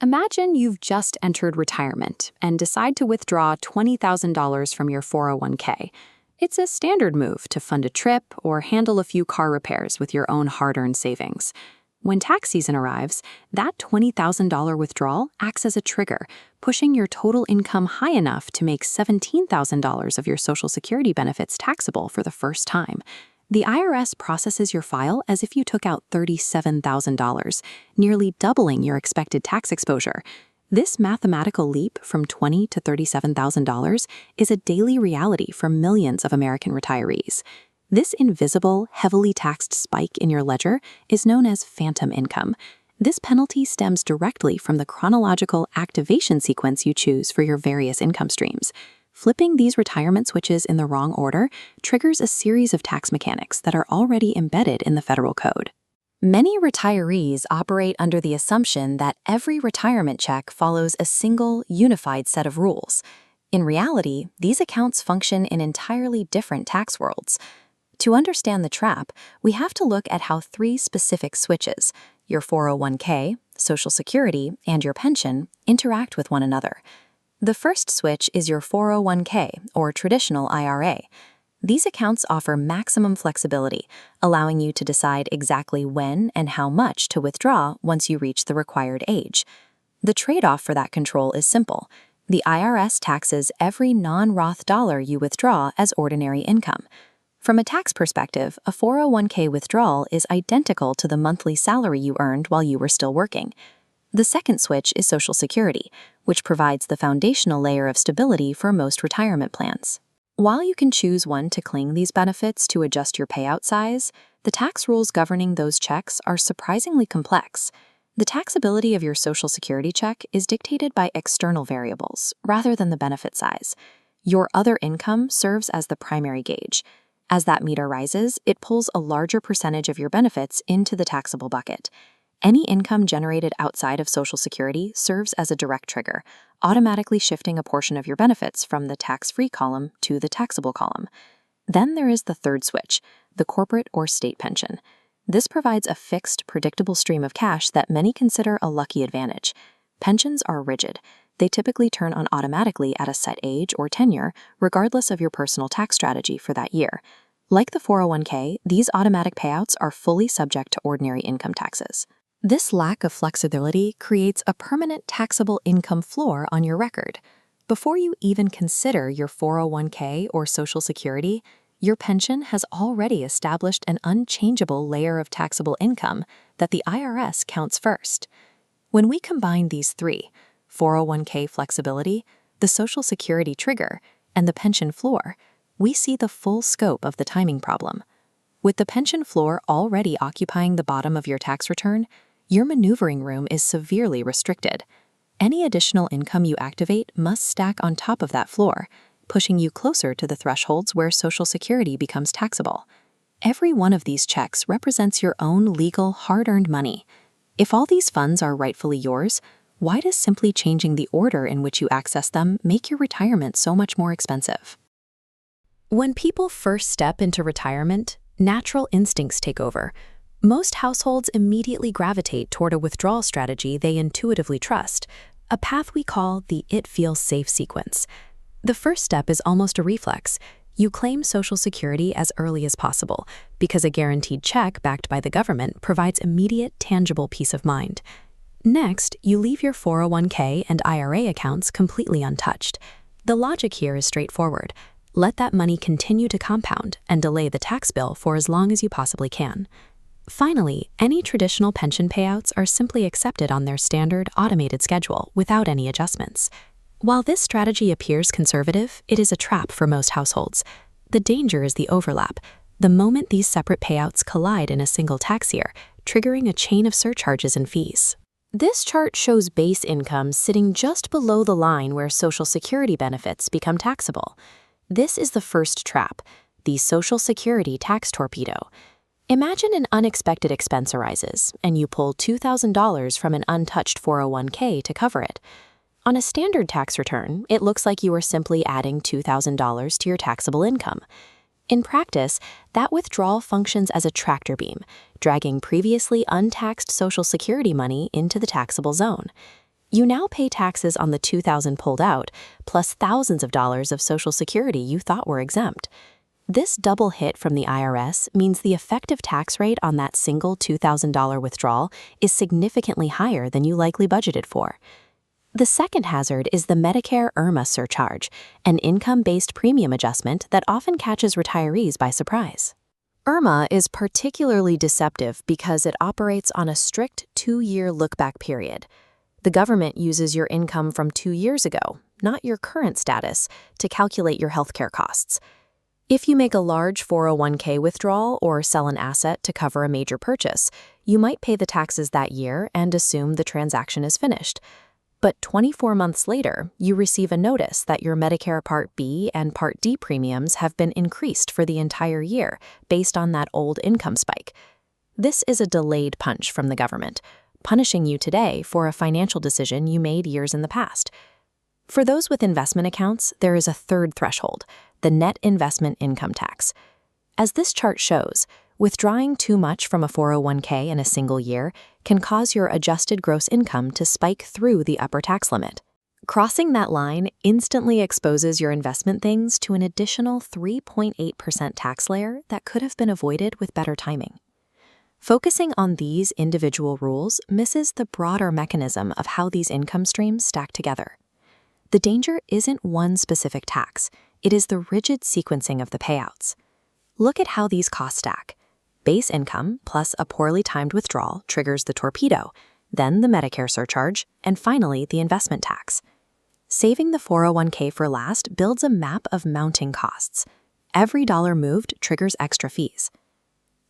Imagine you've just entered retirement and decide to withdraw $20,000 from your 401k. It's a standard move to fund a trip or handle a few car repairs with your own hard-earned savings. When tax season arrives, that $20,000 withdrawal acts as a trigger, pushing your total income high enough to make $17,000 of your Social Security benefits taxable for the first time. The IRS processes your file as if you took out $37,000, nearly doubling your expected tax exposure. This mathematical leap from $20,000 to $37,000 is a daily reality for millions of American retirees. This invisible, heavily taxed spike in your ledger is known as phantom income. This penalty stems directly from the chronological activation sequence you choose for your various income streams. Flipping these retirement switches in the wrong order triggers a series of tax mechanics that are already embedded in the federal code. Many retirees operate under the assumption that every retirement check follows a single, unified set of rules. In reality, these accounts function in entirely different tax worlds. To understand the trap, we have to look at how three specific switches, your 401k, Social Security, and your pension, interact with one another. The first switch is your 401k, or traditional IRA. These accounts offer maximum flexibility, allowing you to decide exactly when and how much to withdraw once you reach the required age. The trade-off for that control is simple. The IRS taxes every non-Roth dollar you withdraw as ordinary income. From a tax perspective, a 401k withdrawal is identical to the monthly salary you earned while you were still working. The second switch is Social Security, which provides the foundational layer of stability for most retirement plans. While you can choose when to cling these benefits to adjust your payout size, the tax rules governing those checks are surprisingly complex. The taxability of your Social Security check is dictated by external variables, rather than the benefit size. Your other income serves as the primary gauge. As that meter rises, it pulls a larger percentage of your benefits into the taxable bucket. Any income generated outside of Social Security serves as a direct trigger, automatically shifting a portion of your benefits from the tax-free column to the taxable column. Then there is the third switch, the corporate or state pension. This provides a fixed, predictable stream of cash that many consider a lucky advantage. Pensions are rigid. They typically turn on automatically at a set age or tenure, regardless of your personal tax strategy for that year. Like the 401k, these automatic payouts are fully subject to ordinary income taxes. This lack of flexibility creates a permanent taxable income floor on your record. Before you even consider your 401k or Social Security, your pension has already established an unchangeable layer of taxable income that the IRS counts first. When we combine these three, 401k flexibility, the Social Security trigger, and the pension floor, we see the full scope of the timing problem. With the pension floor already occupying the bottom of your tax return, your maneuvering room is severely restricted. Any additional income you activate must stack on top of that floor, pushing you closer to the thresholds where Social Security becomes taxable. Every one of these checks represents your own legal, hard-earned money. If all these funds are rightfully yours, why does simply changing the order in which you access them make your retirement so much more expensive? When people first step into retirement, natural instincts take over. Most households immediately gravitate toward a withdrawal strategy they intuitively trust, a path we call the "it feels safe" sequence. The first step is almost a reflex. You claim Social Security as early as possible, because a guaranteed check backed by the government provides immediate, tangible peace of mind. Next, you leave your 401k and IRA accounts completely untouched. The logic here is straightforward. Let that money continue to compound and delay the tax bill for as long as you possibly can. Finally, any traditional pension payouts are simply accepted on their standard, automated schedule without any adjustments. While this strategy appears conservative, it is a trap for most households. The danger is the overlap. The moment these separate payouts collide in a single tax year, triggering a chain of surcharges and fees. This chart shows base income sitting just below the line where Social Security benefits become taxable. This is the first trap, the Social Security tax torpedo. Imagine an unexpected expense arises, and you pull $2,000 from an untouched 401k to cover it. On a standard tax return, it looks like you are simply adding $2,000 to your taxable income. In practice, that withdrawal functions as a tractor beam, dragging previously untaxed Social Security money into the taxable zone. You now pay taxes on the $2,000 pulled out, plus thousands of dollars of Social Security you thought were exempt. This double hit from the IRS means the effective tax rate on that single $2,000 withdrawal is significantly higher than you likely budgeted for. The second hazard is the Medicare IRMAA surcharge, an income-based premium adjustment that often catches retirees by surprise. IRMAA is particularly deceptive because it operates on a strict 2-year look-back period. The government uses your income from 2 years ago, not your current status, to calculate your healthcare costs. If you make a large 401k withdrawal or sell an asset to cover a major purchase, you might pay the taxes that year and assume the transaction is finished. But 24 months later, you receive a notice that your Medicare Part B and Part D premiums have been increased for the entire year based on that old income spike. This is a delayed punch from the government, punishing you today for a financial decision you made years in the past. For those with investment accounts, there is a third threshold, the net investment income tax. As this chart shows, withdrawing too much from a 401k in a single year can cause your adjusted gross income to spike through the upper tax limit. Crossing that line instantly exposes your investment things to an additional 3.8% tax layer that could have been avoided with better timing. Focusing on these individual rules misses the broader mechanism of how these income streams stack together. The danger isn't one specific tax, it is the rigid sequencing of the payouts. Look at how these costs stack. Base income plus a poorly timed withdrawal triggers the torpedo, then the Medicare surcharge, and finally the investment tax. Saving the 401k for last builds a map of mounting costs. Every dollar moved triggers extra fees.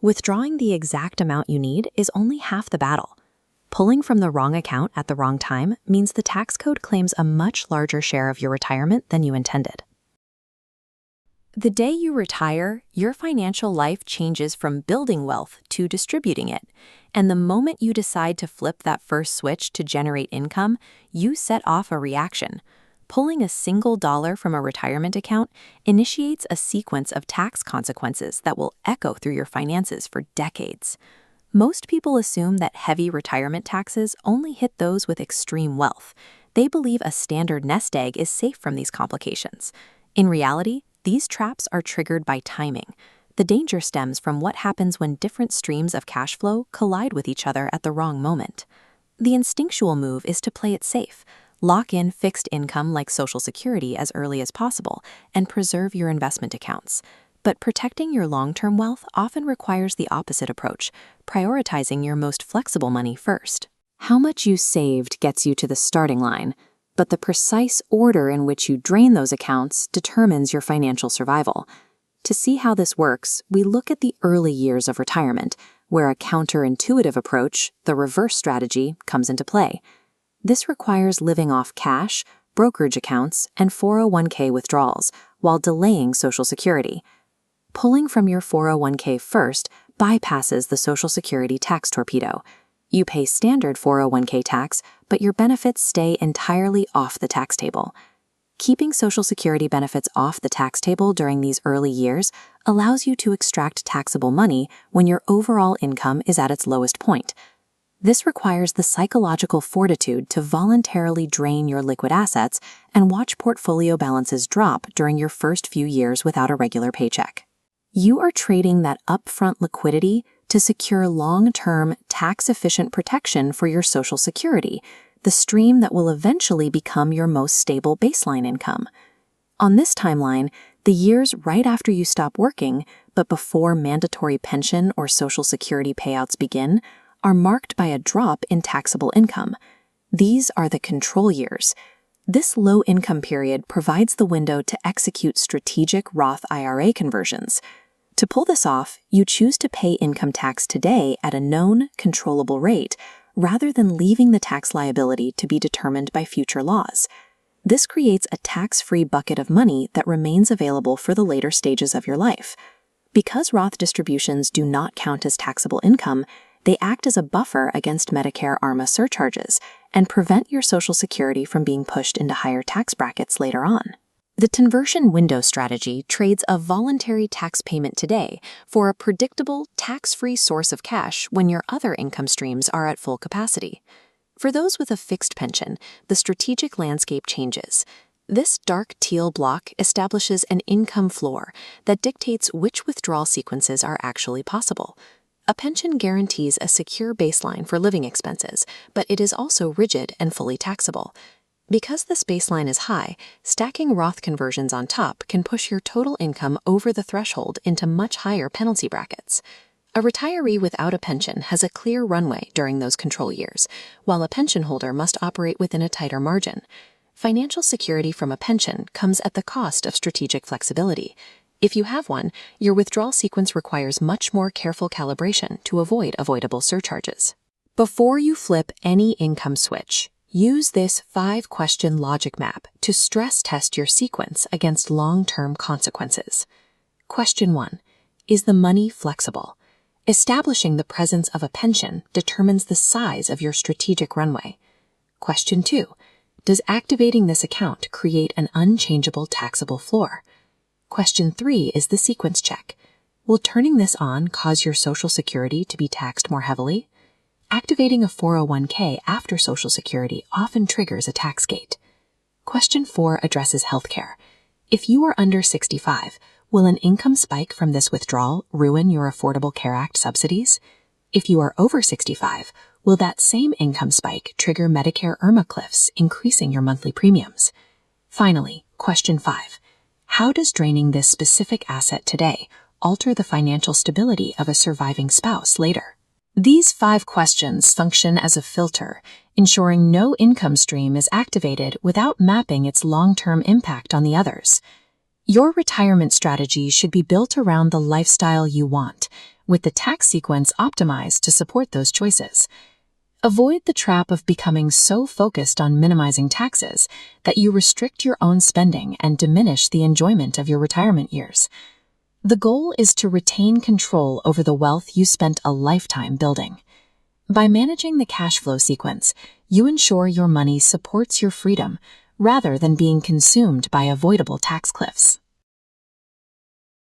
Withdrawing the exact amount you need is only half the battle. Pulling from the wrong account at the wrong time means the tax code claims a much larger share of your retirement than you intended. The day you retire, your financial life changes from building wealth to distributing it. And the moment you decide to flip that first switch to generate income, you set off a reaction. Pulling a single dollar from a retirement account initiates a sequence of tax consequences that will echo through your finances for decades. Most people assume that heavy retirement taxes only hit those with extreme wealth. They believe a standard nest egg is safe from these complications. In reality, these traps are triggered by timing. The danger stems from what happens when different streams of cash flow collide with each other at the wrong moment. The instinctual move is to play it safe. Lock in fixed income like Social Security as early as possible and preserve your investment accounts. But protecting your long-term wealth often requires the opposite approach, prioritizing your most flexible money first. How much you saved gets you to the starting line, but the precise order in which you drain those accounts determines your financial survival. To see how this works, we look at the early years of retirement, where a counterintuitive approach, the reverse strategy, comes into play. This requires living off cash, brokerage accounts, and 401k withdrawals, while delaying Social Security. Pulling from your 401k first bypasses the Social Security tax torpedo. You pay standard 401k tax, but your benefits stay entirely off the tax table. Keeping Social Security benefits off the tax table during these early years allows you to extract taxable money when your overall income is at its lowest point. This requires the psychological fortitude to voluntarily drain your liquid assets and watch portfolio balances drop during your first few years without a regular paycheck. You are trading that upfront liquidity to secure long-term, tax-efficient protection for your Social Security, the stream that will eventually become your most stable baseline income. On this timeline, the years right after you stop working, but before mandatory pension or Social Security payouts begin, are marked by a drop in taxable income. These are the control years. This low income period provides the window to execute strategic Roth IRA conversions. To pull this off, you choose to pay income tax today at a known, controllable rate, rather than leaving the tax liability to be determined by future laws. This creates a tax-free bucket of money that remains available for the later stages of your life. Because Roth distributions do not count as taxable income, they act as a buffer against Medicare IRMAA surcharges and prevent your Social Security from being pushed into higher tax brackets later on. The conversion window strategy trades a voluntary tax payment today for a predictable, tax-free source of cash when your other income streams are at full capacity. For those with a fixed pension, the strategic landscape changes. This dark teal block establishes an income floor that dictates which withdrawal sequences are actually possible. A pension guarantees a secure baseline for living expenses, but it is also rigid and fully taxable. Because this baseline is high, stacking Roth conversions on top can push your total income over the threshold into much higher penalty brackets. A retiree without a pension has a clear runway during those control years, while a pension holder must operate within a tighter margin. Financial security from a pension comes at the cost of strategic flexibility. If you have one, your withdrawal sequence requires much more careful calibration to avoid avoidable surcharges. Before you flip any income switch, use this 5-question logic map to stress test your sequence against long-term consequences. Question 1. Is the money flexible? Establishing the presence of a pension determines the size of your strategic runway. Question 2. Does activating this account create an unchangeable taxable floor? Question 3 is the sequence check. Will turning this on cause your Social Security to be taxed more heavily? Activating a 401k after Social Security often triggers a tax gate. Question 4 addresses healthcare. If you are under 65, will an income spike from this withdrawal ruin your Affordable Care Act subsidies? If you are over 65, will that same income spike trigger Medicare IRMAA cliffs, increasing your monthly premiums? Finally, question 5. How does draining this specific asset today alter the financial stability of a surviving spouse later? These 5 questions function as a filter, ensuring no income stream is activated without mapping its long-term impact on the others. Your retirement strategy should be built around the lifestyle you want, with the tax sequence optimized to support those choices. Avoid the trap of becoming so focused on minimizing taxes that you restrict your own spending and diminish the enjoyment of your retirement years. The goal is to retain control over the wealth you spent a lifetime building. By managing the cash flow sequence, you ensure your money supports your freedom rather than being consumed by avoidable tax cliffs.